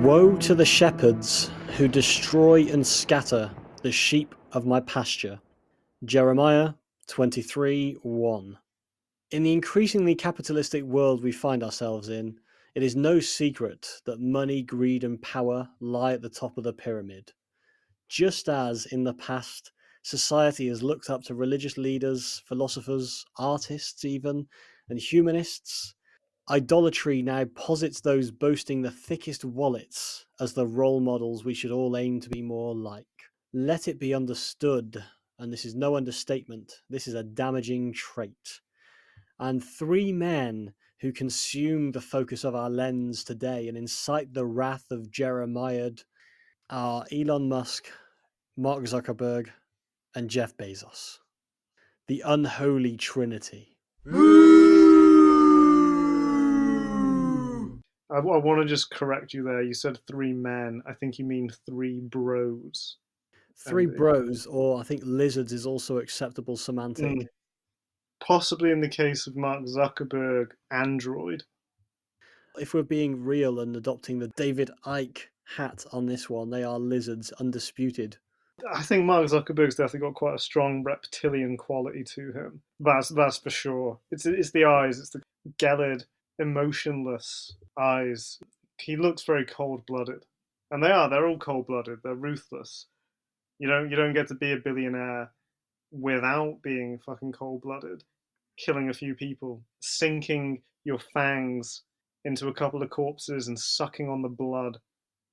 Woe to the shepherds who destroy and scatter the sheep of my pasture. Jeremiad 23:1. In the increasingly capitalistic world we find ourselves in, it is no secret that money, greed, and power lie at the top of the pyramid. Just as in the past, society has looked up to religious leaders, philosophers, artists even, and humanists, idolatry now posits those boasting the thickest wallets as the role models we should all aim to be more like. Let it be understood, and this is no understatement, this is a damaging trait. And three men who consume the focus of our lens today and incite the wrath of Jeremiad are Elon Musk, Mark Zuckerberg, and Jeff Bezos. The Unholy Trinity. I want to just correct you there. You said three men. I think you mean three bros. Three bros, or I think lizards is also acceptable semantic. Possibly in the case of Mark Zuckerberg, android. If we're being real and adopting the David Icke hat on this one, they are lizards, undisputed. I think Mark Zuckerberg's definitely got quite a strong reptilian quality to him. That's for sure. It's the eyes. It's the gelid, emotionless eyes. He looks very cold-blooded, and they are. They're all cold-blooded. They're ruthless. You don't get to be a billionaire without being fucking cold-blooded, killing a few people, sinking your fangs into a couple of corpses and sucking on the blood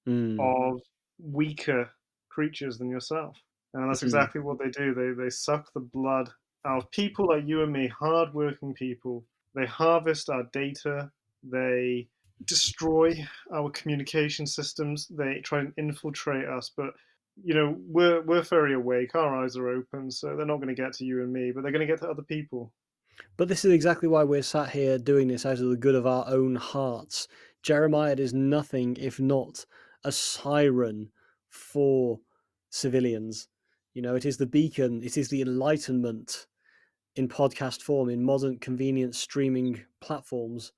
of weaker creatures than yourself. And that's exactly what they do. They suck the blood out of people like you and me, hardworking people. They harvest our data. They destroy our communication systems. They try and infiltrate us, but we're very awake. Our eyes are open, so they're not going to get to you and me, but they're going to get to other people. But this is exactly why we're sat here doing this out of the good of our own hearts. Jeremiad is nothing if not a siren for civilians. It is the beacon, it is the enlightenment in podcast form, in modern convenient streaming platforms,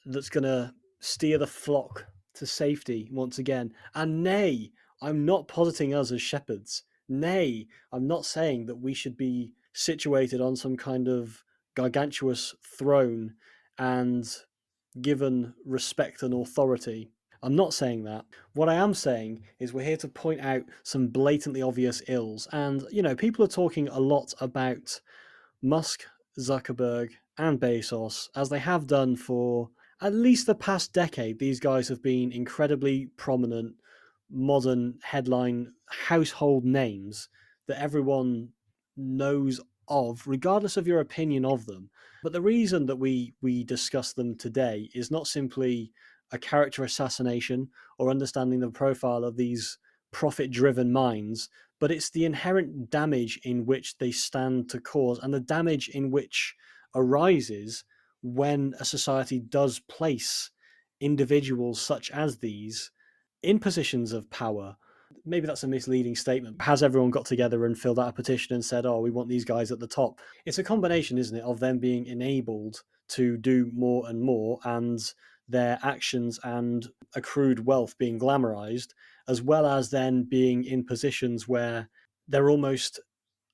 that's going to steer the flock to safety once again. And nay, I'm not positing us as shepherds. Nay, I'm not saying that we should be situated on some kind of gargantuous throne and given respect and authority. I'm not saying that. What I am saying is we're here to point out some blatantly obvious ills. And, people are talking a lot about Musk, Zuckerberg, and Bezos, as they have done for at least the past decade. These guys have been incredibly prominent, modern headline household names that everyone knows of, regardless of your opinion of them. But the reason that we discuss them today is not simply a character assassination or understanding the profile of these profit-driven minds, but it's the inherent damage in which they stand to cause, and the damage in which arises when a society does place individuals such as these in positions of power. Maybe that's a misleading statement. Has everyone got together and filled out a petition and said, we want these guys at the top? It's a combination, isn't it, of them being enabled to do more and more, and their actions and accrued wealth being glamorized, as well as then being in positions where they're almost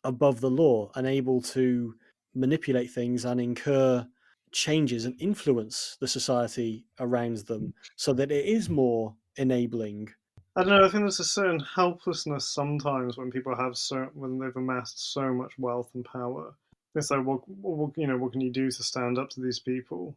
above the law and able to manipulate things and incur changes and influence the society around them so that it is more enabling. I don't know. I think there's a certain helplessness sometimes when people when they've amassed so much wealth and power. It's like, what can you do to stand up to these people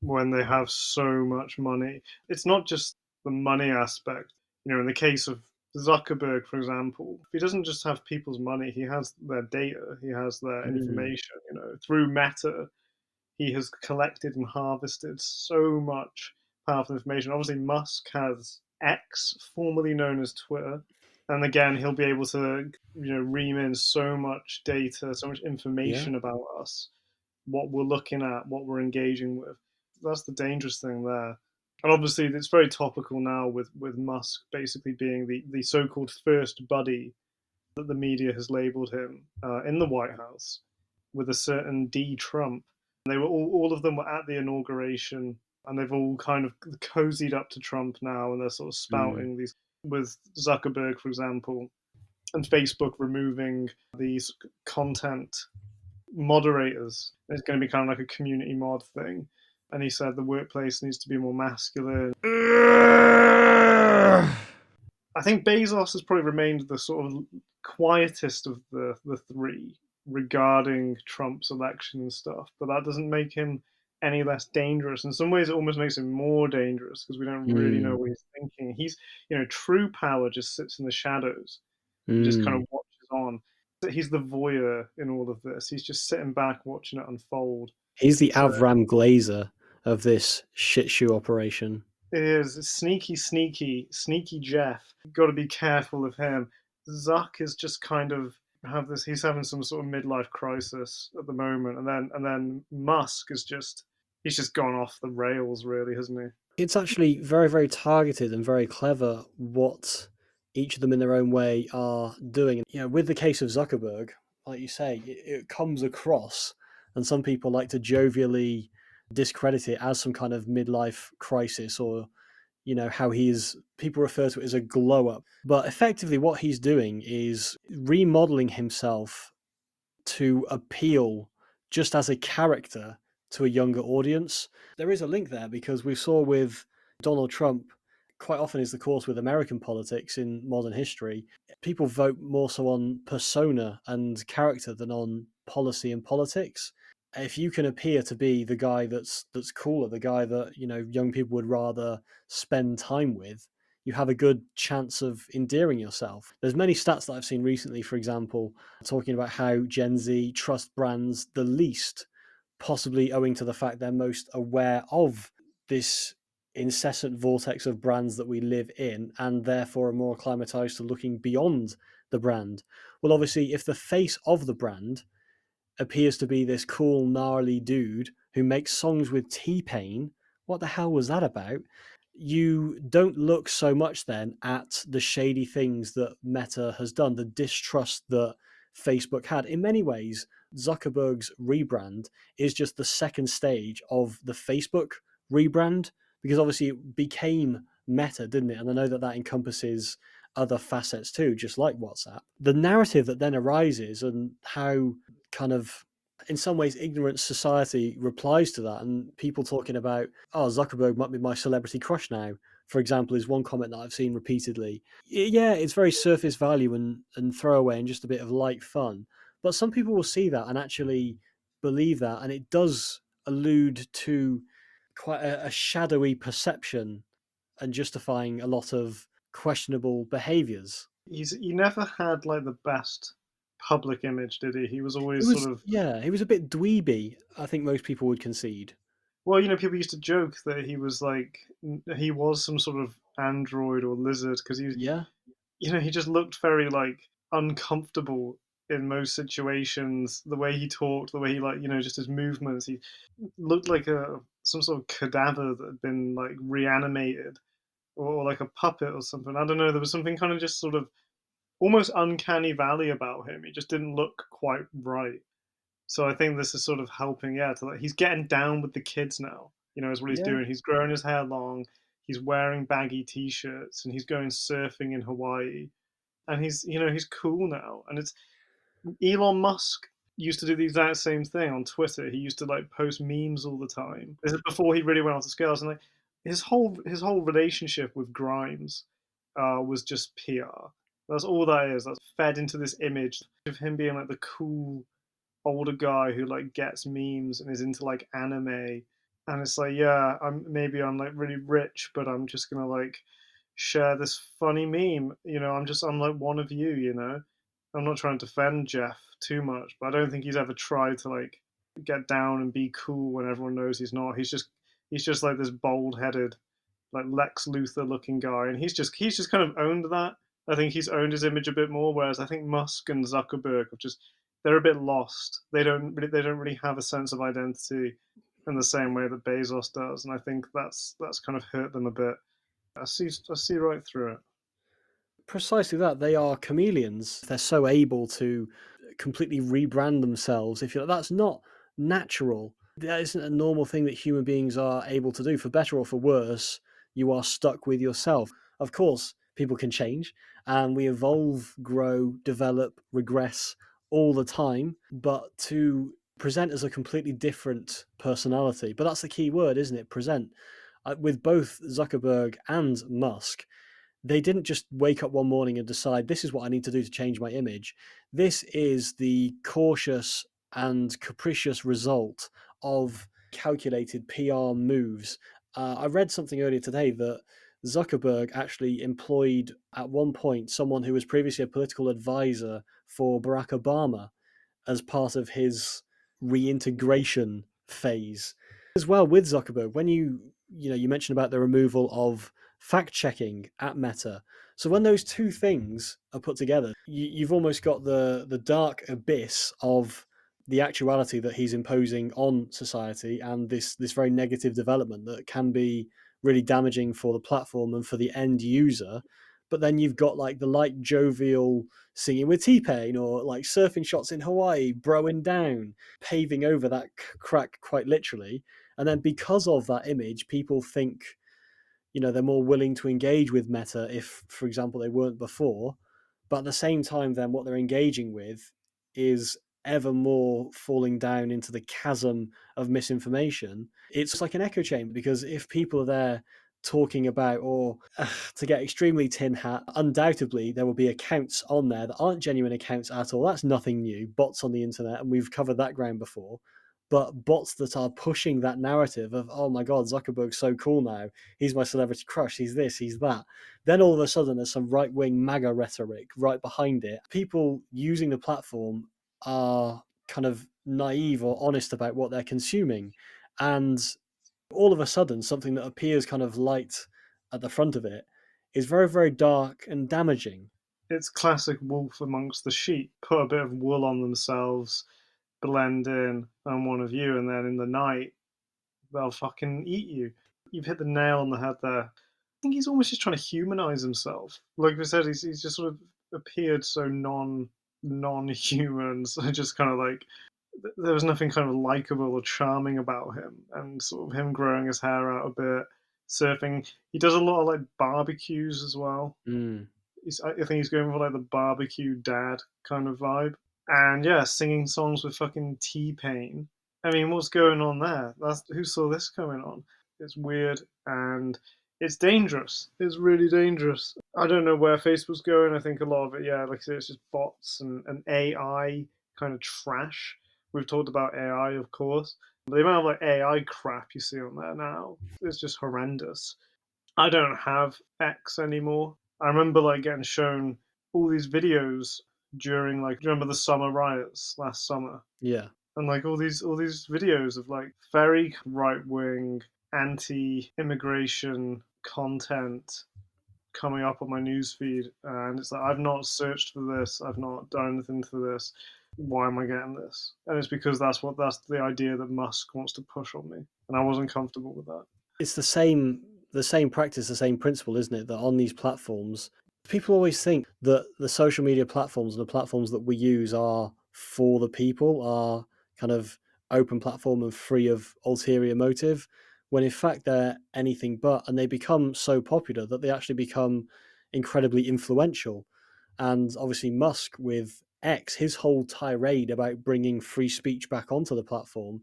when they have so much money? It's not just the money aspect. In the case of Zuckerberg, for example, he doesn't just have people's money. He has their data. He has their information. Through Meta, he has collected and harvested so much powerful information. Obviously, Musk has X, formerly known as Twitter. And again, he'll be able to, ream in so much data, so much information about us, what we're looking at, what we're engaging with. That's the dangerous thing there. And obviously, it's very topical now with Musk basically being the so-called first buddy that the media has labeled him in the White House with a certain D. Trump. They were all of them were at the inauguration and they've all kind of cozied up to Trump now, and they're sort of spouting these, with Zuckerberg, for example, and Facebook removing these content moderators. It's going to be kind of like a community mod thing. And he said the workplace needs to be more masculine. I think Bezos has probably remained the sort of quietest of the three regarding Trump's election and stuff, but that doesn't make him any less dangerous. In some ways, it almost makes him more dangerous because we don't really know what he's thinking. He's, true power just sits in the shadows and just kind of watches on. He's the voyeur in all of this. He's just sitting back watching it unfold. He's the Avram Glazer of this shit shoe operation. It is sneaky Jeff. Got to be careful of him. Zuck is just kind of he's having some sort of midlife crisis at the moment, and then Musk is he's just gone off the rails, really, hasn't he? It's actually very, very targeted and very clever what each of them in their own way are doing. With the case of Zuckerberg, like you say, it comes across, and some people like to jovially discredit it as some kind of midlife crisis, or how people refer to it as a glow up. But effectively what he's doing is remodeling himself to appeal just as a character to a younger audience. There is a link there because we saw with Donald Trump, quite often is the course with American politics in modern history, people vote more so on persona and character than on policy and politics. If you can appear to be the guy that's cooler, the guy that young people would rather spend time with, you have a good chance of endearing yourself. There's many stats that I've seen recently, for example, talking about how Gen Z trust brands the least, possibly owing to the fact they're most aware of this incessant vortex of brands that we live in, and therefore are more acclimatized to looking beyond the brand. Well, obviously, if the face of the brand appears to be this cool, gnarly dude who makes songs with T-Pain, what the hell was that about? You don't look so much then at the shady things that Meta has done, the distrust that Facebook had. In many ways, Zuckerberg's rebrand is just the second stage of the Facebook rebrand, because obviously it became Meta, didn't it? And I know that encompasses other facets too, just like WhatsApp. The narrative that then arises and how kind of, in some ways, ignorant society replies to that, and people talking about, Zuckerberg might be my celebrity crush now, for example, is one comment that I've seen repeatedly. Yeah, it's very surface value and throwaway and just a bit of light fun. But some people will see that and actually believe that, and it does allude to quite a shadowy perception and justifying a lot of questionable behaviors. He never had like the best public image, did he? He was always he was a bit dweeby, I think most people would concede. Well, people used to joke that he was some sort of android or lizard because he just looked very like uncomfortable in most situations. The way he talked, the way he just his movements, he looked like some sort of cadaver that had been like reanimated, or like a puppet or something. I don't know. There was something kind of just sort of almost uncanny valley about him. He just didn't look quite right. So I think this is sort of helping. Yeah, he's getting down with the kids now. Is what he's doing. He's growing his hair long. He's wearing baggy t-shirts and he's going surfing in Hawaii. And he's cool now. And it's Elon Musk used to do the exact same thing on Twitter. He used to like post memes all the time. This is before he really went off the scales. And like his whole relationship with Grimes was just PR. That's all that is. That's fed into this image of him being like the cool older guy who like gets memes and is into like anime. And it's like, yeah, I'm like really rich, but I'm just gonna like share this funny meme. I'm like one of you. I'm not trying to defend Jeff too much, but I don't think he's ever tried to like get down and be cool when everyone knows he's not. He's just like this bold-headed, like Lex Luthor looking guy, and he's just kind of owned that. I think he's owned his image a bit more, whereas I think Musk and Zuckerberg they're a bit lost. They don't really have a sense of identity in the same way that Bezos does, and I think that's kind of hurt them a bit. I see right through it. Precisely that. They are chameleons. They're so able to completely rebrand themselves. If that's not natural That isn't a normal thing that human beings are able to do. For better or for worse, you are stuck with yourself. Of course, people can change and we evolve, grow, develop, regress all the time, but to present as a completely different personality, but that's the key word, isn't it? Present. With both Zuckerberg and Musk, they didn't just wake up one morning and decide this is what I need to do to change my image. This is the cautious and capricious result of calculated PR moves. I read something earlier today that Zuckerberg actually employed at one point someone who was previously a political advisor for Barack Obama as part of his reintegration phase. As well with Zuckerberg, when you mentioned about the removal of fact checking at Meta. So when those two things are put together, you've almost got the dark abyss of the actuality that he's imposing on society and this very negative development that can be really damaging for the platform and for the end user. But then you've got like the light jovial singing with T-Pain or like surfing shots in Hawaii, broing down, paving over that crack quite literally. And then because of that image, people think, they're more willing to engage with Meta if, for example, they weren't before. But at the same time, then what they're engaging with is ever more falling down into the chasm of misinformation. It's like an echo chamber because if people are there talking about, or to get extremely tin hat, undoubtedly there will be accounts on there that aren't genuine accounts at all. That's nothing new. Bots on the internet, and we've covered that ground before. But bots that are pushing that narrative of, oh my God, Zuckerberg's so cool now. He's my celebrity crush. He's this, he's that. Then all of a sudden, there's some right wing MAGA rhetoric right behind it. People using the platform are kind of naive or honest about what they're consuming. And all of a sudden, something that appears kind of light at the front of it is very, very dark and damaging. It's classic wolf amongst the sheep. Put a bit of wool on themselves, blend in, I'm one of you, and then in the night, they'll fucking eat you. You've hit the nail on the head there. I think he's almost just trying to humanize himself. Like we said, he's just sort of appeared so non-human, so just kind of like there was nothing kind of likable or charming about him, and sort of him growing his hair out a bit, surfing. He does a lot of like barbecues as well. I think he's going for like the barbecue dad kind of vibe, and yeah, singing songs with fucking T-Pain. I mean, what's going on there? Who saw this coming on? It's weird and it's dangerous. It's really dangerous. I don't know where Facebook's going. I think a lot of it, yeah, like I say, it's just bots and AI kind of trash. We've talked about AI, of course. But the amount of like AI crap you see on there now is just horrendous. I don't have X anymore. I remember like getting shown all these videos during like, do you remember the summer riots last summer? Yeah. And like all these videos of like very right wing anti-immigration content coming up on my newsfeed, and it's like I've not searched for this, I've not done anything for this. Why am I getting this? And it's because that's the idea that Musk wants to push on me, and I wasn't comfortable with that. It's the same practice, the same principle, isn't it? That on these platforms, people always think that the social media platforms and the platforms that we use are for the people, are kind of open platform and free of ulterior motive, when in fact they're anything but, and they become so popular that they actually become incredibly influential. And obviously Musk with X, his whole tirade about bringing free speech back onto the platform,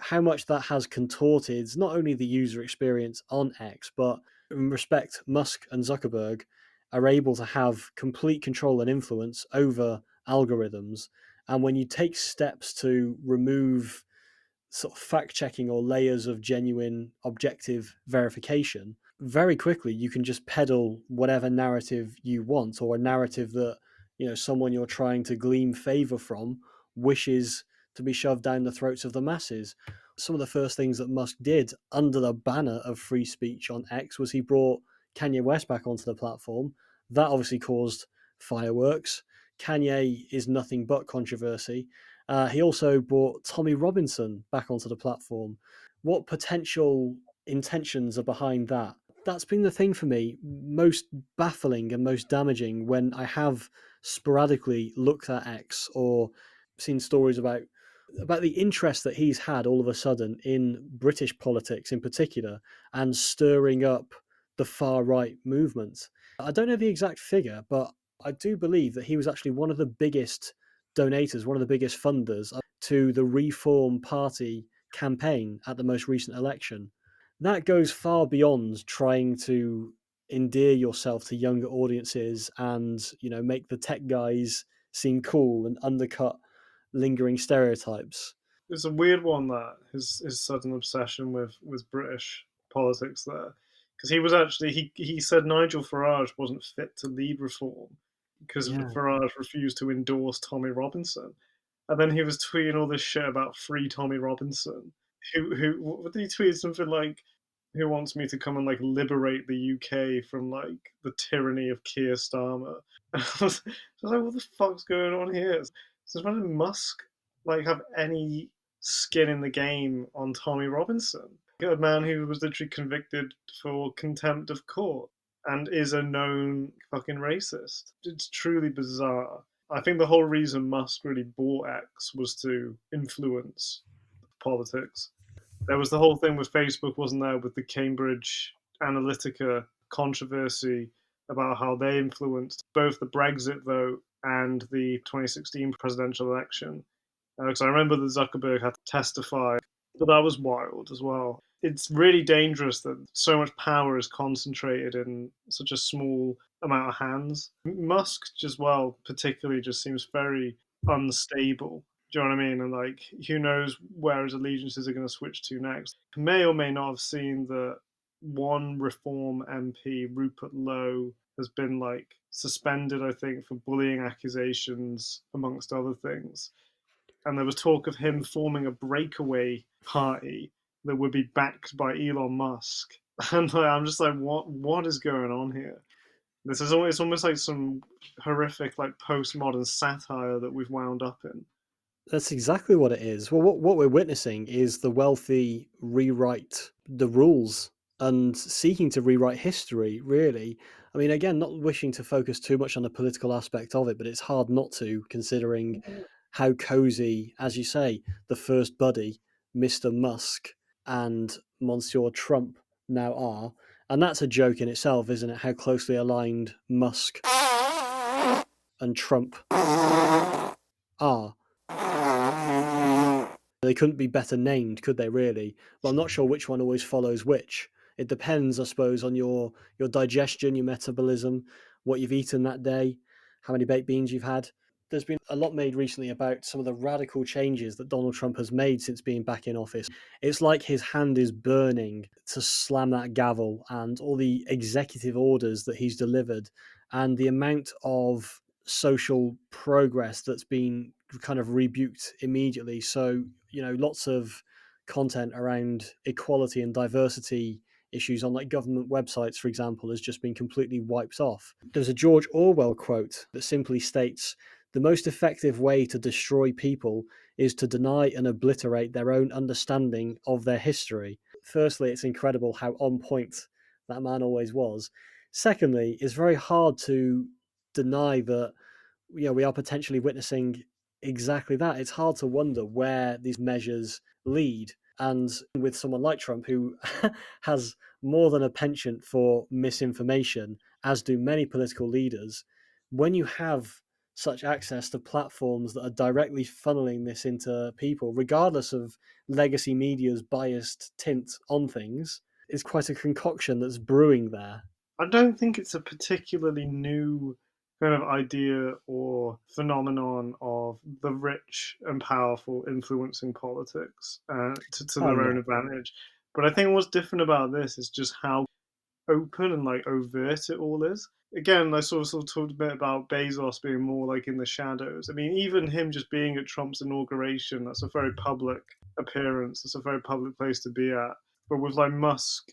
how much that has contorted not only the user experience on X, but in respect, Musk and Zuckerberg are able to have complete control and influence over algorithms. And when you take steps to remove sort of fact checking or layers of genuine objective verification, very quickly you can just peddle whatever narrative you want, or a narrative that someone you're trying to glean favor from wishes to be shoved down the throats of the masses. Some of the first things that Musk did under the banner of free speech on X was he brought Kanye West back onto the platform. That obviously caused fireworks. Kanye is nothing but controversy. He also brought Tommy Robinson back onto the platform. What potential intentions are behind that? That's been the thing for me most baffling and most damaging when I have sporadically looked at X or seen stories about about the interest that he's had all of a sudden in British politics in particular and stirring up the far right movement. I don't know the exact figure, but I do believe that he was actually one of the biggest donators, one of the biggest funders to the Reform Party campaign at the most recent election. That goes far beyond trying to endear yourself to younger audiences and, make the tech guys seem cool and undercut lingering stereotypes. It's a weird one, that his sudden obsession with British politics there, because he was actually he said Nigel Farage wasn't fit to lead reform because Yeah. Farage refused to endorse Tommy Robinson, and then he was tweeting all this shit about free Tommy Robinson. Who what did he tweet? Something like, "Who wants me to come and like liberate the UK from like the tyranny of Keir Starmer?" I was like, "What the fuck's going on here?" So when did Musk like have any skin in the game on Tommy Robinson, a man who was literally convicted for contempt of court and is a known fucking racist? It's truly bizarre. I think the whole reason Musk really bought X was to influence politics. There was the whole thing with Facebook, wasn't there, with the Cambridge Analytica controversy about how they influenced both the Brexit vote and the 2016 presidential election. Because I remember that Zuckerberg had to testify, but that was wild as well. It's really dangerous that so much power is concentrated in such a small amount of hands. Musk, just well, particularly, just seems very unstable. Do you know what I mean? And like, who knows where his allegiances are going to switch to next? May or may not have seen that one Reform MP, Rupert Lowe, has been like suspended, I think, for bullying accusations, amongst other things. And there was talk of him forming a breakaway party that would be backed by Elon Musk. And like, I'm just like, what is going on here? This is almost, it's almost like some horrific like postmodern satire that we've wound up in. That's exactly what it is. Well, what we're witnessing is the wealthy rewrite the rules and seeking to rewrite history, really. I mean, again, not wishing to focus too much on the political aspect of it, but it's hard not to, considering how cozy, as you say, the first buddy, Mr. Musk, and Monsieur Trump now are. And that's a joke in itself, isn't it? How closely aligned Musk and Trump are. They couldn't be better named, could they, really? Well, I'm not sure which one always follows which. It depends, I suppose, on your digestion, your metabolism, what you've eaten that day, how many baked beans you've had. There's been a lot made recently about some of the radical changes that Donald Trump has made since being back in office. It's like his hand is burning to slam that gavel, and all the executive orders that he's delivered and the amount of social progress that's been kind of rebuked immediately. So, lots of content around equality and diversity issues on like government websites, for example, has just been completely wiped off. There's a George Orwell quote that simply states, "The most effective way to destroy people is to deny and obliterate their own understanding of their history." Firstly, it's incredible how on point that man always was. Secondly, it's very hard to deny that we are potentially witnessing exactly that. It's hard to wonder where these measures lead. And with someone like Trump, who has more than a penchant for misinformation, as do many political leaders, when you have such access to platforms that are directly funneling this into people, regardless of legacy media's biased tint on things, it's quite a concoction that's brewing there. I don't think it's a particularly new kind of idea or phenomenon of the rich and powerful influencing politics to Oh, their yeah. own advantage. But I think what's different about this is just how open and like overt it all is. Again, I sort of talked a bit about Bezos being more like in the shadows. I mean, even him just being at Trump's inauguration, that's a very public appearance. It's a very public place to be at. But with like Musk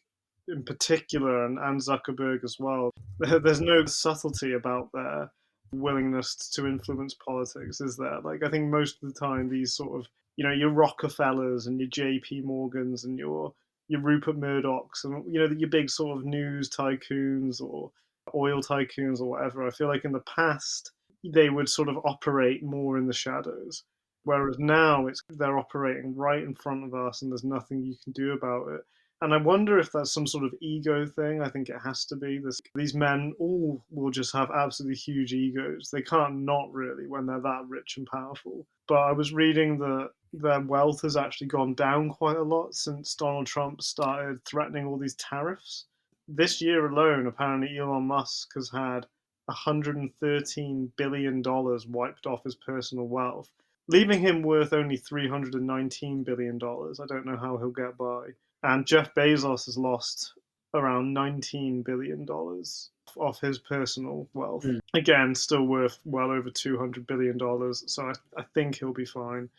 in particular and Zuckerberg as well, there's no subtlety about their willingness to influence politics, is there? Like, I think most of the time, these sort of, your Rockefellers and your JP Morgans and your Rupert Murdochs and your big sort of news tycoons or oil tycoons or whatever. I feel like in the past they would sort of operate more in the shadows. Whereas now they're operating right in front of us and there's nothing you can do about it. And I wonder if that's some sort of ego thing. I think it has to be. These men all will just have absolutely huge egos. They can't not really when they're that rich and powerful. But I was reading that their wealth has actually gone down quite a lot since Donald Trump started threatening all these tariffs. This year alone, apparently Elon Musk has had $113 billion wiped off his personal wealth, leaving him worth only $319 billion. I don't know how he'll get by. And Jeff Bezos has lost around $19 billion off his personal wealth. Mm. Again, still worth well over $200 billion. So I think he'll be fine.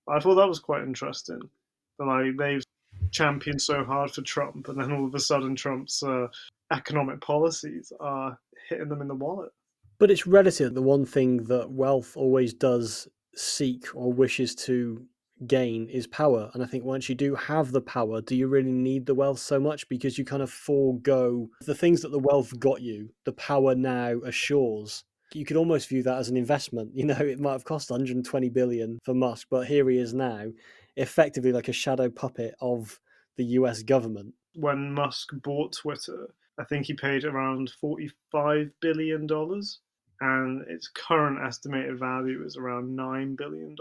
But I thought that was quite interesting. Like they've championed so hard for Trump, and then all of a sudden Trump's economic policies are hitting them in the wallet. But it's relative. The one thing that wealth always does seek or wishes to gain is power. And I think once you do have the power, do you really need the wealth so much? Because you kind of forego the things that the wealth got you, the power now assures. You could almost view that as an investment. You know, it might have cost 120 billion for Musk, but here he is now, effectively like a shadow puppet of the US government. When Musk bought Twitter, I think he paid around $45 billion, and its current estimated value is around $9 billion.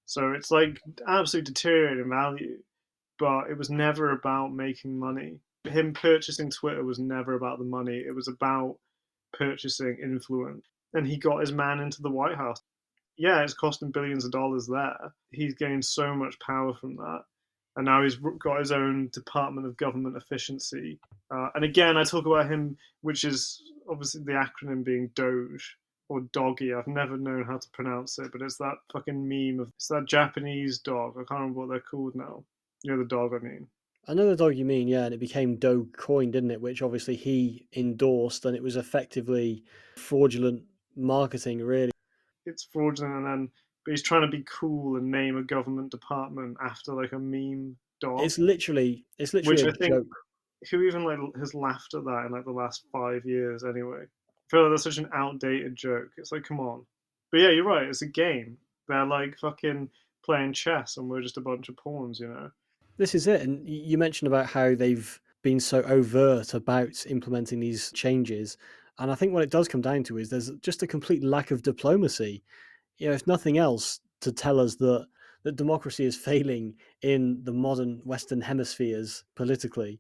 So it's like absolutely deteriorating value, but it was never about making money. Him purchasing Twitter was never about the money, it was about purchasing influence. And he got his man into the White House. Yeah, it's cost him billions of dollars there. He's gained so much power from that. And now he's got his own Department of Government Efficiency. And again, I talk about him, which is obviously the acronym being Doge or Doggy. I've never known how to pronounce it, but it's that fucking meme of it's that Japanese dog. I can't remember what they're called now. You know the dog I mean. I know the dog you mean, yeah, and it became Dogecoin, didn't it? Which obviously he endorsed, and it was effectively fraudulent marketing, really. It's fraudulent, and then but he's trying to be cool and name a government department after like a meme dog, It's literally which a I think joke. who even like has laughed at that in like the last 5 years anyway. I feel like that's such an outdated joke. It's like, come on. But yeah, you're right. It's a game. They're like fucking playing chess, and we're just a bunch of pawns, you know. This is it. And you mentioned about how they've been so overt about implementing these changes. And I think what it does come down to is there's just a complete lack of diplomacy. You know, if nothing else, to tell us that democracy is failing in the modern Western hemispheres politically.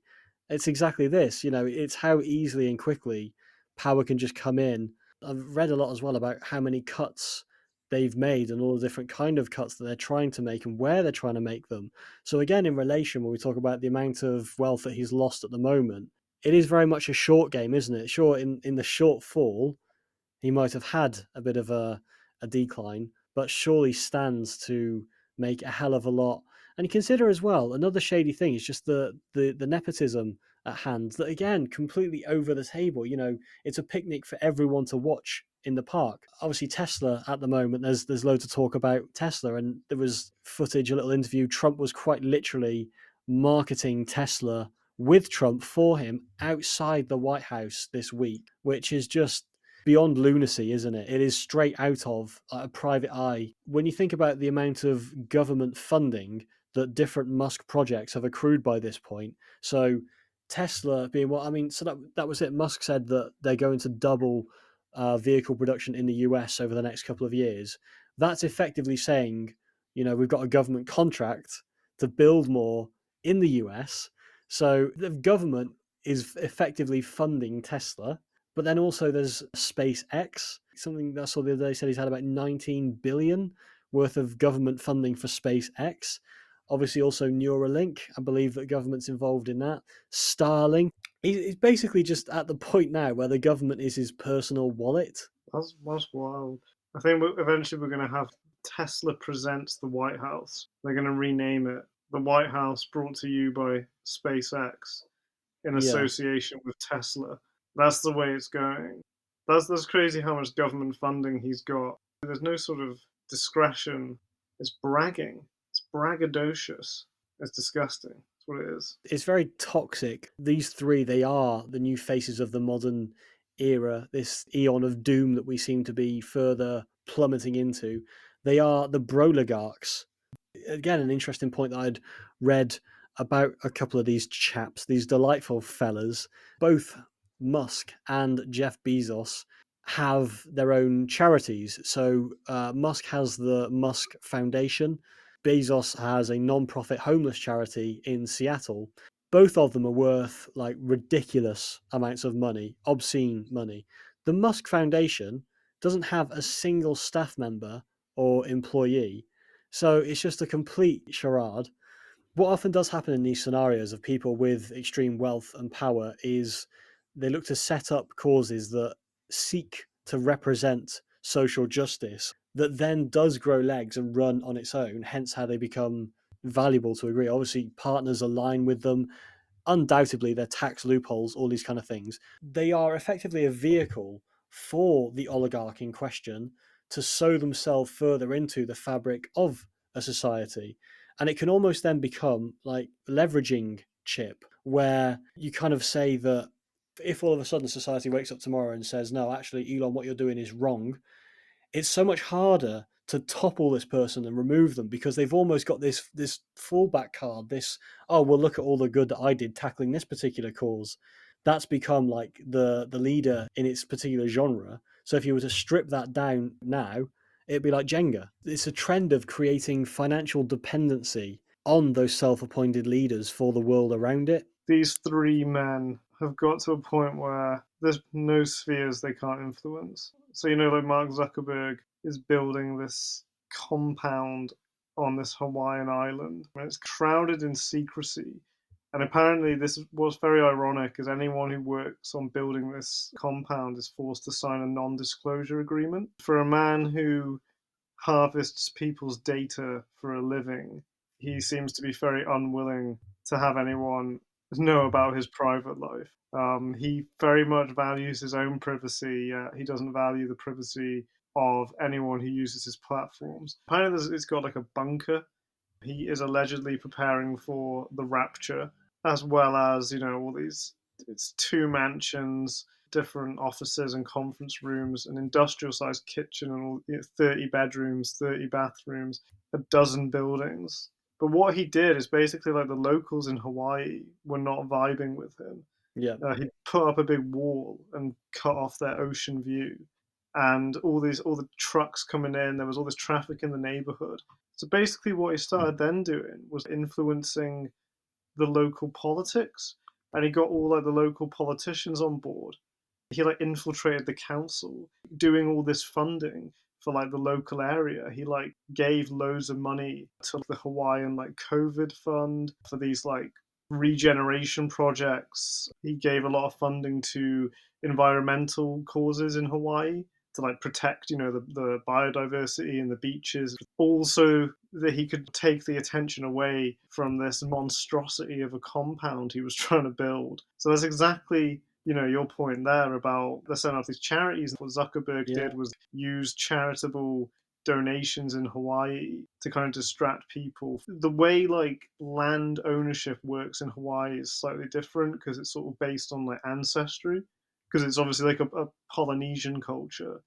It's exactly this. You know, it's how easily and quickly power can just come in. I've read a lot as well about how many cuts they've made and all the different kind of cuts that they're trying to make and where they're trying to make them. So again, in relation, when we talk about the amount of wealth that he's lost at the moment, it is very much a short game, isn't it? Sure, in the short fall, he might have had a bit of a decline, but surely stands to make a hell of a lot. And you consider as well, another shady thing is just the nepotism at hand that again completely over the table. You know, it's a picnic for everyone to watch in the park. Obviously, Tesla at the moment, there's loads of talk about Tesla, and there was footage, a little interview. Trump was quite literally marketing Tesla with Trump for him outside the White House this week, which is just beyond lunacy, isn't it? It is straight out of a private eye. When you think about the amount of government funding that different Musk projects have accrued by this point, so Tesla being what I mean, so that was it. Musk said that they're going to double vehicle production in the US over the next couple of years. That's effectively saying, you know, we've got a government contract to build more in the US. So the government is effectively funding Tesla. But then also there's SpaceX, something that I saw the other day said he's had about 19 billion worth of government funding for SpaceX. Obviously also Neuralink, I believe that government's involved in that. Starlink. He's basically just at the point now where the government is his personal wallet. That's wild. I think eventually we're going to have Tesla presents the White House. They're going to rename it the White House, brought to you by SpaceX in Yeah. association with Tesla. That's the way it's going. That's crazy how much government funding he's got. There's no sort of discretion. It's bragging. It's braggadocious. It's disgusting. That's what it is. It's very toxic. These three, they are the new faces of the modern era, this eon of doom that we seem to be further plummeting into. They are the Broligarchs. Again, an interesting point that I'd read about a couple of these chaps, these delightful fellas. Both Musk and Jeff Bezos have their own charities. So Musk has the Musk Foundation. Bezos has a non-profit homeless charity in Seattle. Both of them are worth like ridiculous amounts of money, obscene money. The Musk Foundation doesn't have a single staff member or employee. So it's just a complete charade. What often does happen in these scenarios of people with extreme wealth and power is they look to set up causes that seek to represent social justice that then does grow legs and run on its own, hence how they become valuable to a degree. Obviously, partners align with them. Undoubtedly, their tax loopholes, all these kind of things. They are effectively a vehicle for the oligarch in question to sow themselves further into the fabric of a society. And it can almost then become like leveraging chip, where you kind of say that if all of a sudden society wakes up tomorrow and says, no, actually, Elon, what you're doing is wrong, it's so much harder to topple this person and remove them because they've almost got this fallback card, this, oh, well, look at all the good that I did tackling this particular cause. That's become like the leader in its particular genre. So if you were to strip that down now, it'd be like Jenga. It's a trend of creating financial dependency on those self-appointed leaders for the world around it. These three men have got to a point where there's no spheres they can't influence. So, like Mark Zuckerberg is building this compound on this Hawaiian island. And it's shrouded in secrecy. And apparently this was very ironic, as anyone who works on building this compound is forced to sign a non-disclosure agreement. For a man who harvests people's data for a living, he seems to be very unwilling to have anyone know about his private life. He very much values his own privacy. He doesn't value the privacy of anyone who uses his platforms. Apparently, it's got like a bunker. He is allegedly preparing for the rapture, as well as all these. It's 2 mansions, different offices and conference rooms, an industrial-sized kitchen, and all, 30 bedrooms, 30 bathrooms, a dozen buildings. But what he did is basically like the locals in Hawaii were not vibing with him. Yeah. He put up a big wall and cut off their ocean view, and all the trucks coming in. There was all this traffic in the neighborhood. So basically, what he started then doing was influencing the local politics, and he got all like the local politicians on board. He like infiltrated the council, doing all this funding for like the local area. He like gave loads of money to the Hawaiian like COVID fund for these like regeneration projects. He gave a lot of funding to environmental causes in Hawaii to like protect, the biodiversity and the beaches. Also, that he could take the attention away from this monstrosity of a compound he was trying to build. So that's exactly your point there about they're setting up these charities. What Zuckerberg did was use charitable donations in Hawaii to kind of distract people. The way like land ownership works in Hawaii is slightly different because it's sort of based on like ancestry, because it's obviously like a Polynesian culture.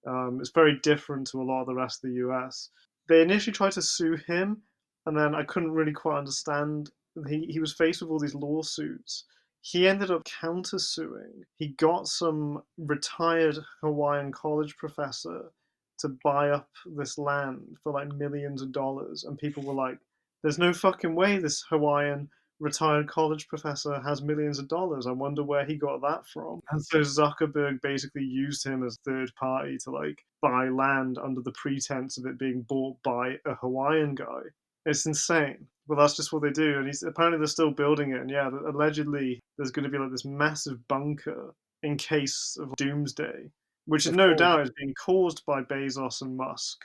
It's very different to a lot of the rest of the US. They initially tried to sue him, and then I couldn't really quite understand. He was faced with all these lawsuits. He ended up countersuing. He got some retired Hawaiian college professor to buy up this land for like millions of dollars, and people were like, "There's no fucking way this Hawaiian retired college professor has millions of dollars. I wonder where he got that from." And so Zuckerberg basically used him as third party to like buy land under the pretense of it being bought by a Hawaiian guy. It's insane. But that's just what they do. And apparently they're still building it. And yeah, allegedly there's going to be like this massive bunker in case of doomsday, which is no doubt is being caused by Bezos and Musk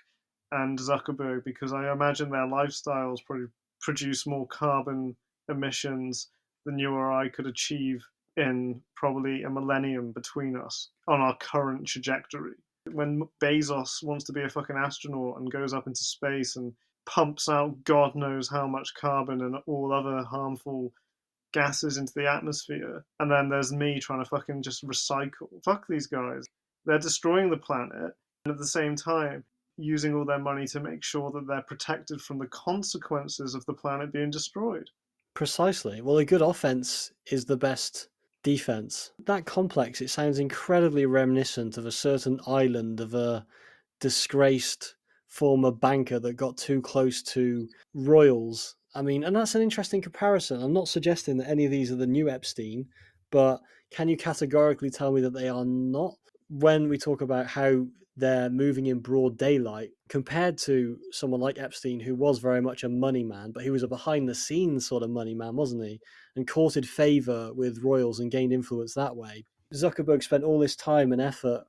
and Zuckerberg, because I imagine their lifestyles probably produce more carbon emissions than you or I could achieve in probably a millennium between us on our current trajectory. When Bezos wants to be a fucking astronaut and goes up into space and pumps out God knows how much carbon and all other harmful gases into the atmosphere, and then there's me trying to fucking just recycle. Fuck these guys. They're destroying the planet, and at the same time, using all their money to make sure that they're protected from the consequences of the planet being destroyed. Precisely. Well, a good offense is the best defense. That complex, it sounds incredibly reminiscent of a certain island of a disgraced former banker that got too close to royals. I mean, and that's an interesting comparison. I'm not suggesting that any of these are the new Epstein, but can you categorically tell me that they are not? When we talk about how they're moving in broad daylight compared to someone like Epstein, who was very much a money man, but he was a behind the scenes sort of money man, wasn't he? And courted favor with royals and gained influence that way. Zuckerberg spent all this time and effort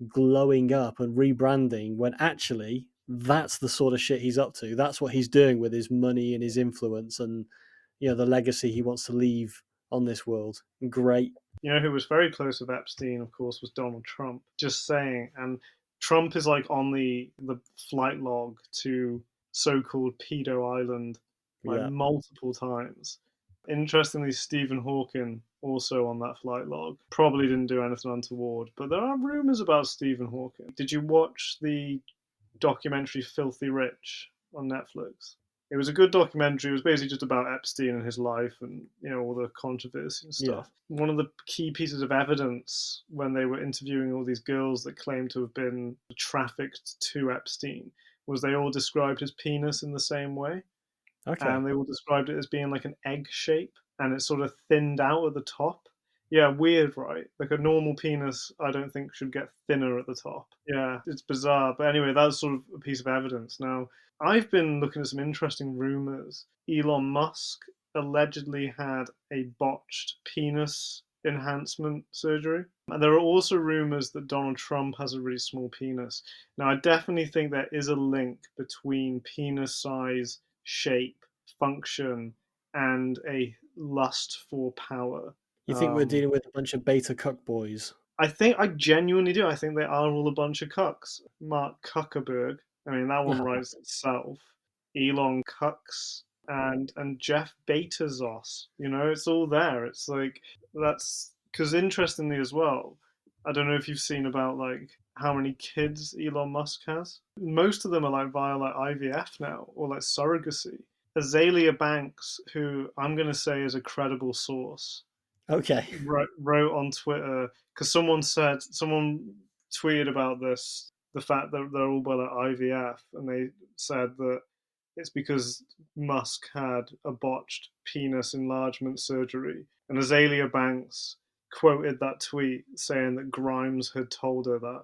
glowing up and rebranding when actually that's the sort of shit he's up to. That's what he's doing with his money and his influence and, you know, the legacy he wants to leave on this world. Great. You know who was very close with Epstein, of course, was Donald Trump. Just saying. And Trump is like on the flight log to so-called Pedo Island like Yeah. multiple times. Interestingly, Stephen Hawking also on that flight log. Probably didn't do anything untoward, but there are rumors about Stephen Hawking. Did you watch the documentary Filthy Rich on Netflix? It was a good documentary. It was basically just about Epstein and his life and, you know, all the controversy and stuff. Yeah. One of the key pieces of evidence when they were interviewing all these girls that claimed to have been trafficked to Epstein was they all described his penis in the same way. Okay. And they all described it as being like an egg shape and it's sort of thinned out at the top. Yeah, weird, right? Like a normal penis, I don't think should get thinner at the top. Yeah, it's bizarre. But anyway, that's sort of a piece of evidence. Now, I've been looking at some interesting rumors. Elon Musk allegedly had a botched penis enhancement surgery. And there are also rumors that Donald Trump has a really small penis. Now, I definitely think there is a link between penis size, shape, function, and a lust for power. You think we're dealing with a bunch of beta cuck boys? I genuinely do. I think they are all a bunch of cucks. Mark Zuckerberg, I mean, that one writes itself. Elon Cucks and Jeff Bezos. You know, it's all there. It's like, that's because interestingly as well, I don't know if you've seen about like how many kids Elon Musk has. Most of them are like via like IVF now or like surrogacy. Azalea Banks, who I'm going to say is a credible source, okay, wrote on Twitter because someone tweeted about this, the fact that they're all by like IVF, and they said that it's because Musk had a botched penis enlargement surgery, and Azalea Banks quoted that tweet saying that Grimes had told her that.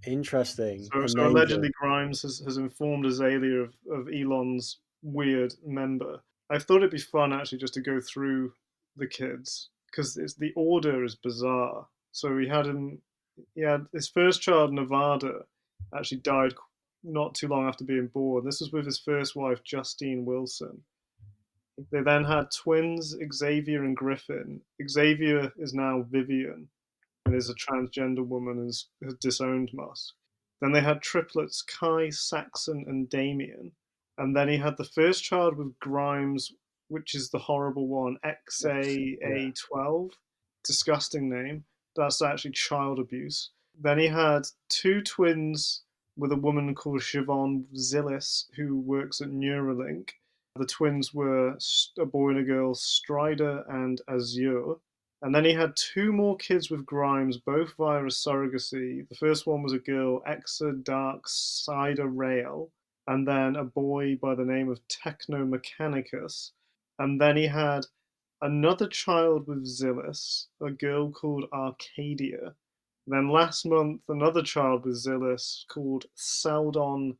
Interesting. So allegedly Grimes has informed Azalea of Elon's weird member. I thought it'd be fun actually just to go through the kids because the order is bizarre. So he had his first child, Nevada, actually died not too long after being born. This was with his first wife, Justine Wilson. They then had twins, Xavier and Griffin. Xavier is now Vivian and is a transgender woman and has disowned Musk. Then they had triplets, Kai, Saxon, and Damien. And then he had the first child with Grimes, which is the horrible one, XAA12. Disgusting name. That's actually child abuse. Then he had two twins with a woman called Siobhan Zillis, who works at Neuralink. The twins were a boy and a girl, Strider and Azure. And then he had two more kids with Grimes, both via a surrogacy. The first one was a girl, Exa Dark Cider Rail, and then a boy by the name of Techno Mechanicus. And then he had another child with Zillis, a girl called Arcadia. Then last month, another child with Zillis called Seldon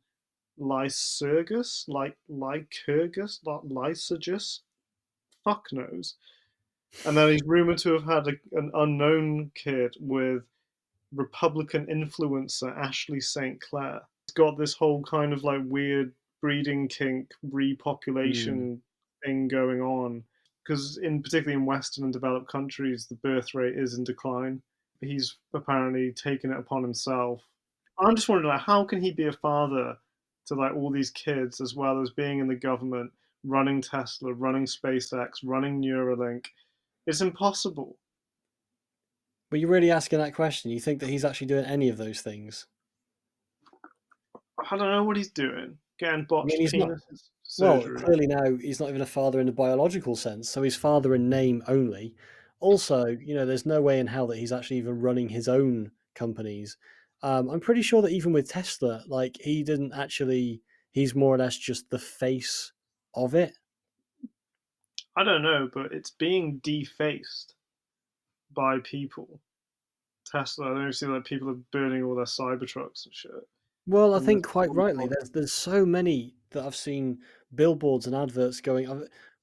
Lycurgus, Lycurgus, fuck knows. And then he's rumored to have had an unknown kid with Republican influencer Ashley St. Clair. He's got this whole kind of like weird breeding kink, repopulation thing going on. Because particularly in Western and developed countries, the birth rate is in decline. He's apparently taken it upon himself. I'm just wondering, like, how can he be a father to like all these kids as well as being in the government, running Tesla, running SpaceX, running Neuralink? It's impossible. But you're really asking that question. You think that he's actually doing any of those things? I don't know what he's doing. Getting I mean, botched he's not. penis Well, surgery. clearly now he's not even a father in the biological sense, so he's father in name only. Also, there's no way in hell that he's actually even running his own companies. I'm pretty sure that even with Tesla, like he didn't actually. He's more or less just the face of it. I don't know, but it's being defaced by people. Tesla, I don't see like people are burning all their Cybertrucks and shit. Well, I And there's think quite all these rightly. There's so many that I've seen billboards and adverts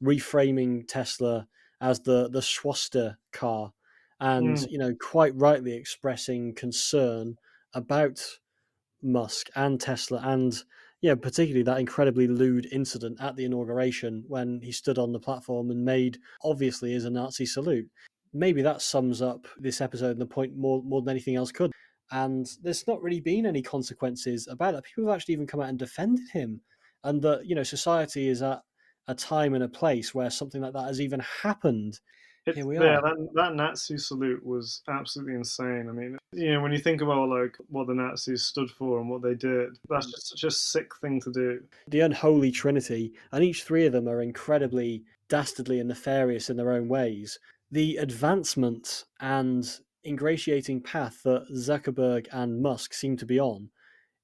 reframing Tesla as the Schwaster car, and mm, quite rightly expressing concern about Musk and Tesla, and particularly that incredibly lewd incident at the inauguration when he stood on the platform and made obviously is a Nazi salute. Maybe that sums up this episode and the point more than anything else could. And there's not really been any consequences about it. People have actually even come out and defended him, and that society is at a time and a place where something like that has even happened. it's Here we yeah, are. that Nazi salute was absolutely insane. I mean, when you think about like what the Nazis stood for and what they did, that's just such a sick thing to do. The Unholy Trinity, and each three of them are incredibly dastardly and nefarious in their own ways. The advancement and ingratiating path that Zuckerberg and Musk seem to be on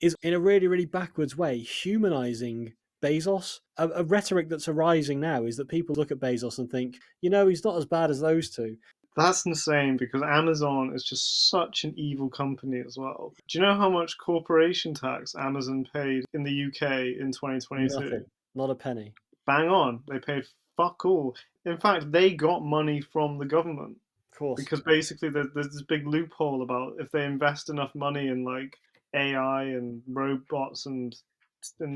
is, in a really, really backwards way, humanizing Bezos. A rhetoric that's arising now is that people look at Bezos and think, he's not as bad as those two. That's insane because Amazon is just such an evil company as well. Do you know how much corporation tax Amazon paid in the UK in 2022? Nothing, not a penny. Bang on. They paid fuck all. In fact, they got money from the government Of course. because basically there's this big loophole about if they invest enough money in like AI and robots and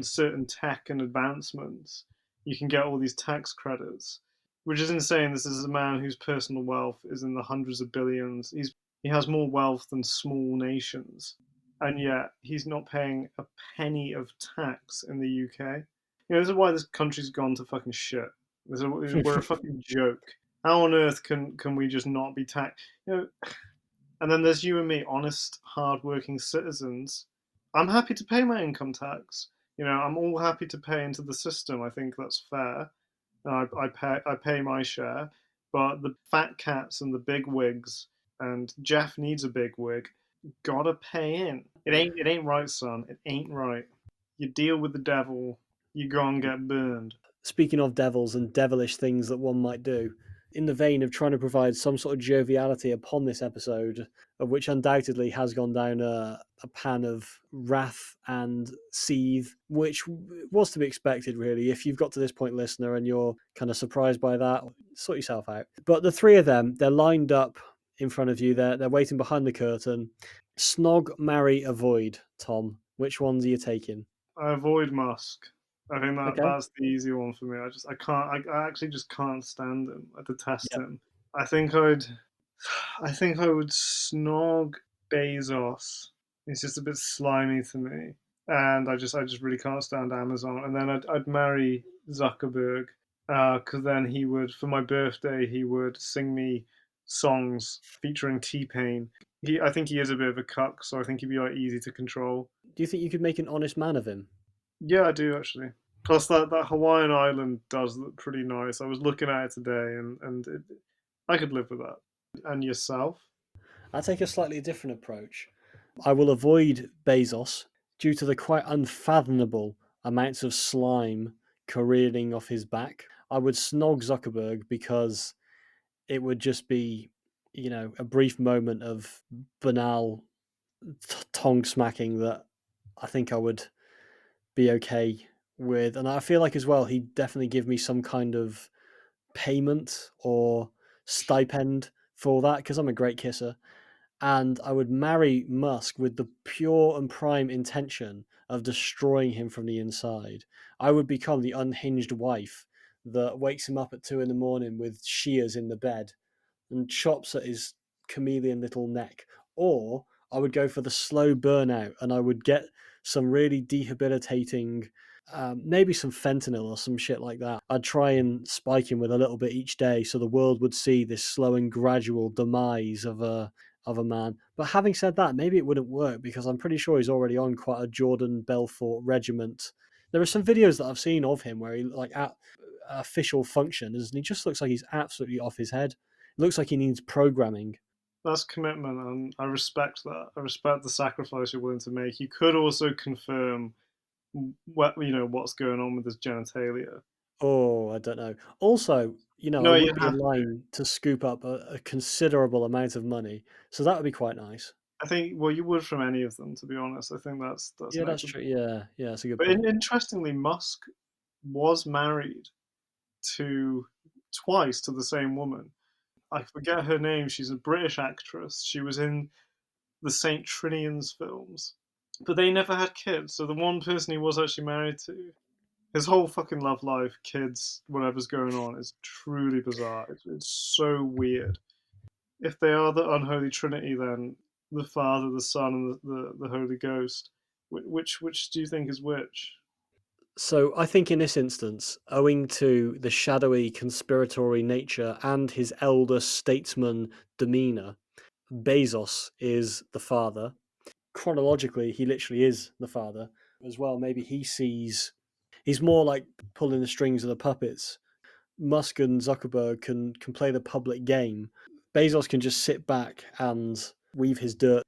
certain tech and advancements, you can get all these tax credits, which is insane. This is a man whose personal wealth is in the hundreds of billions. He has more wealth than small nations, and yet he's not paying a penny of tax in the UK. This is why this country's gone to fucking shit. We're a fucking joke. How on earth can we just not be taxed? And then there's you and me, honest, hard-working citizens. I'm happy to pay my income tax. I'm all happy to pay into the system. I think that's fair. I pay my share. But the fat cats and the big wigs, and Jeff needs a big wig, gotta pay in. It ain't right, son. It ain't right. You deal with the devil, you go and get burned. Speaking of devils and devilish things that one might do, in the vein of trying to provide some sort of joviality upon this episode, of which undoubtedly has gone down a pan of wrath and seethe, which was to be expected, really. If you've got to this point, listener, and you're kind of surprised by that, sort yourself out. But the three of them, they're lined up in front of you. They're waiting behind the curtain. Snog, marry, avoid, Tom. Which ones are you taking? I avoid Musk. I think Okay. that's the easy one for me. I can't. I actually just can't stand him. I detest Yep. him. I think I would snog Bezos. He's just a bit slimy to me, and I just really can't stand Amazon. And then I'd marry Zuckerberg, because then he would, for my birthday, he would sing me songs featuring T-Pain. I think he is a bit of a cuck, so I think he'd be like easy to control. Do you think you could make an honest man of him? Yeah, I do actually. Plus, that Hawaiian island does look pretty nice. I was looking at it today, and I could live with that. And yourself? I take a slightly different approach. I will avoid Bezos due to the quite unfathomable amounts of slime careering off his back. I would snog Zuckerberg because it would just be, a brief moment of banal tongue smacking that I think I would be okay with. And I feel like as well, he'd definitely give me some kind of payment or stipend for that because I'm a great kisser. And I would marry Musk with the pure and prime intention of destroying him from the inside. I would become the unhinged wife that wakes him up at 2 a.m. with shears in the bed and chops at his chameleon little neck. Or I would go for the slow burnout and I would get some really debilitating, maybe some fentanyl or some shit like that. I'd try and spike him with a little bit each day so the world would see this slow and gradual demise of of a man. But having said that, maybe it wouldn't work because I'm pretty sure he's already on quite a Jordan Belfort regiment. There are some videos that I've seen of him where he like at official functions and he just looks like he's absolutely off his head. It looks like he needs programming. That's commitment, and I respect that. I respect the sacrifice you're willing to make. You could also confirm what's going on with his genitalia. Oh, I don't know. Also, I No, you would be have in to. line to scoop up a considerable amount of money, so that would be quite nice. I think, well, you would from any of them, to be honest. I think that's Yeah, that's negligible. true. Yeah, that's a good But point. interestingly, Musk was married to twice to the same woman. I forget her name. She's a British actress. She was in the Saint Trinian's films, but they never had kids. So the one person he was actually married to, his whole fucking love life, kids, whatever's going on, is truly bizarre. It's so weird. If they are the unholy Trinity, then the Father, the Son, and the Holy Ghost, which do you think is which? So I think in this instance, owing to the shadowy conspiratory nature and his elder statesman demeanor, Bezos is the father. Chronologically, he literally is the father as well. Maybe he's more like pulling the strings of the puppets. Musk and Zuckerberg can play the public game. Bezos can just sit back and weave his dirt.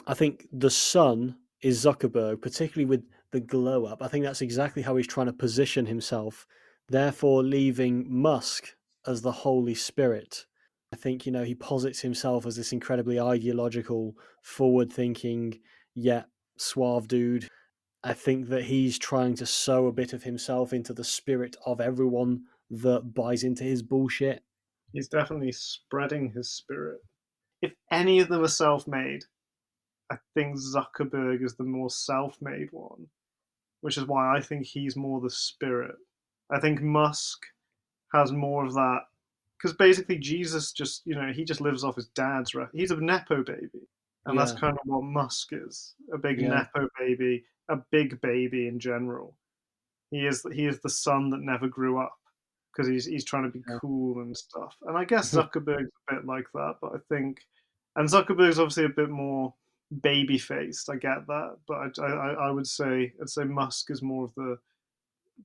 I think the son is Zuckerberg, particularly with the glow up. I think that's exactly how he's trying to position himself, therefore leaving Musk as the Holy Spirit. I think, he posits himself as this incredibly ideological, forward thinking, yet suave dude. I think that he's trying to sow a bit of himself into the spirit of everyone that buys into his bullshit. He's definitely spreading his spirit. If any of them are self-made, I think Zuckerberg is the more self-made one, which is why I think he's more the spirit. I think Musk has more of that because basically Jesus just he just lives off his dad's. He's a nepo baby, and that's Yeah, kind of what Musk is: a big yeah, nepo baby, a big baby in general. He is the son that never grew up because he's trying to be yeah. cool and stuff. And I guess Zuckerberg's a bit like that, but I think, and Zuckerberg's obviously a bit more baby faced. I get that, but I would say I'd say Musk is more of the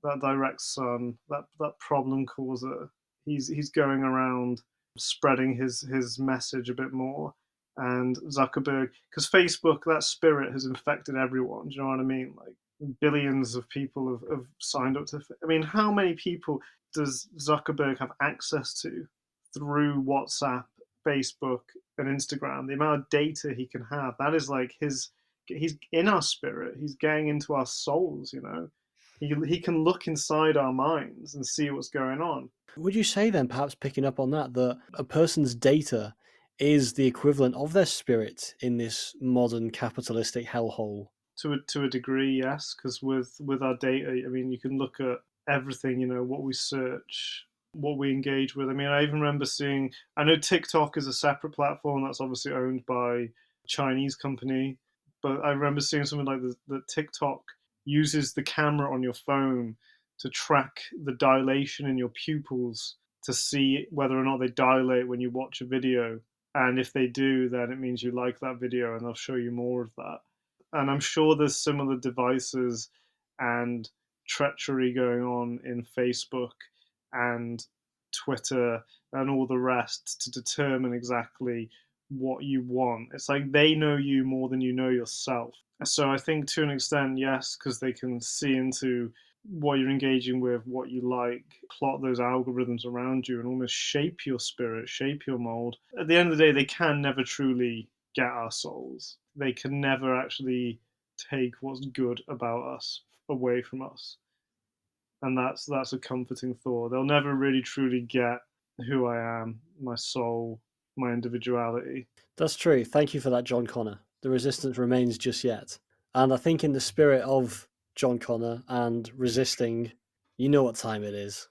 that direct son, that problem causer. He's going around spreading his message a bit more. And Zuckerberg, because Facebook, that spirit has infected everyone. Do you know what I mean? Like billions of people have signed up to. I mean, how many people does Zuckerberg have access to through WhatsApp, Facebook, and Instagram? The amount of data he can have, that is like his. He's in our spirit. He's getting into our souls. He can look inside our minds and see what's going on. Would you say then, perhaps picking up on that a person's data is the equivalent of their spirit in this modern capitalistic hellhole? To a degree, yes, because with our data, I mean, you can look at everything. What we search, what we engage with. I mean, I even remember seeing. I know TikTok is a separate platform that's obviously owned by a Chinese company, but I remember seeing something like that TikTok uses the camera on your phone to track the dilation in your pupils to see whether or not they dilate when you watch a video. And if they do, then it means you like that video and they'll show you more of that. And I'm sure there's similar devices and treachery going on in Facebook and Twitter and all the rest to determine exactly what you want. It's like they know you more than you know yourself. So I think to an extent, yes, because they can see into what you're engaging with, what you like, plot those algorithms around you, and almost shape your spirit, shape your mold. At the end of the day, they can never truly get our souls. They can never actually take what's good about us away from us. And that's a comforting thought. They'll never really truly get who I am, my soul, my individuality. That's true. Thank you for that, John Connor. The resistance remains just yet. And I think in the spirit of John Connor and resisting, you know what time it is.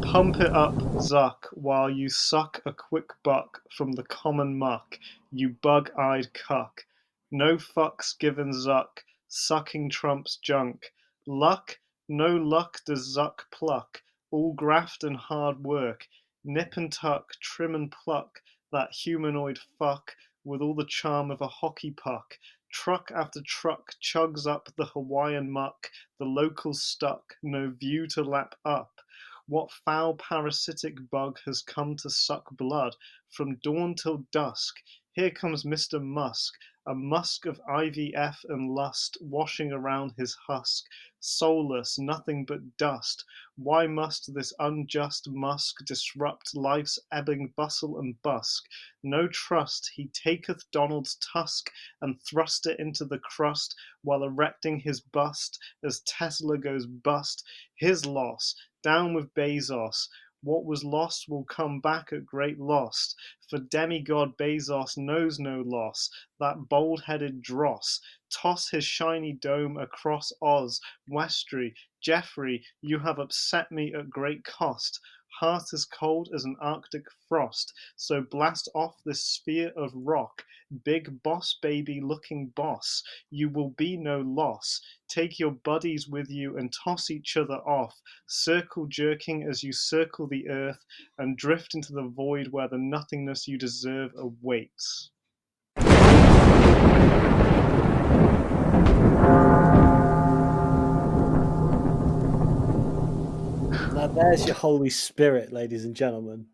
Pump it up, Zuck, while you suck a quick buck from the common muck, you bug-eyed cuck. No fucks given, Zuck, sucking Trump's junk. Luck, no luck does Zuck pluck, all graft and hard work, nip and tuck, trim and pluck, that humanoid fuck with all the charm of a hockey puck. Truck after truck chugs up the Hawaiian muck, the locals stuck, no view to lap up. What foul parasitic bug has come to suck blood from dawn till dusk? Here comes Mr. Musk, a musk of IVF and lust washing around his husk, soulless, nothing but dust. Why must this unjust Musk disrupt life's ebbing bustle and busk? No trust, he taketh Donald's tusk and thrust it into the crust while erecting his bust as Tesla goes bust. His loss, down with Bezos. What was lost will come back at great loss, for demigod Bezos knows no loss, that bold-headed dross. Toss his shiny dome across Oz, Westry, Jeffrey, you have upset me at great cost. Heart as cold as an Arctic frost, so blast off this sphere of rock. Big boss baby looking boss, you will be no loss. Take your buddies with you and toss each other off, circle jerking as you circle the earth and drift into the void where the nothingness you deserve awaits. Now there's your Holy Spirit, ladies and gentlemen.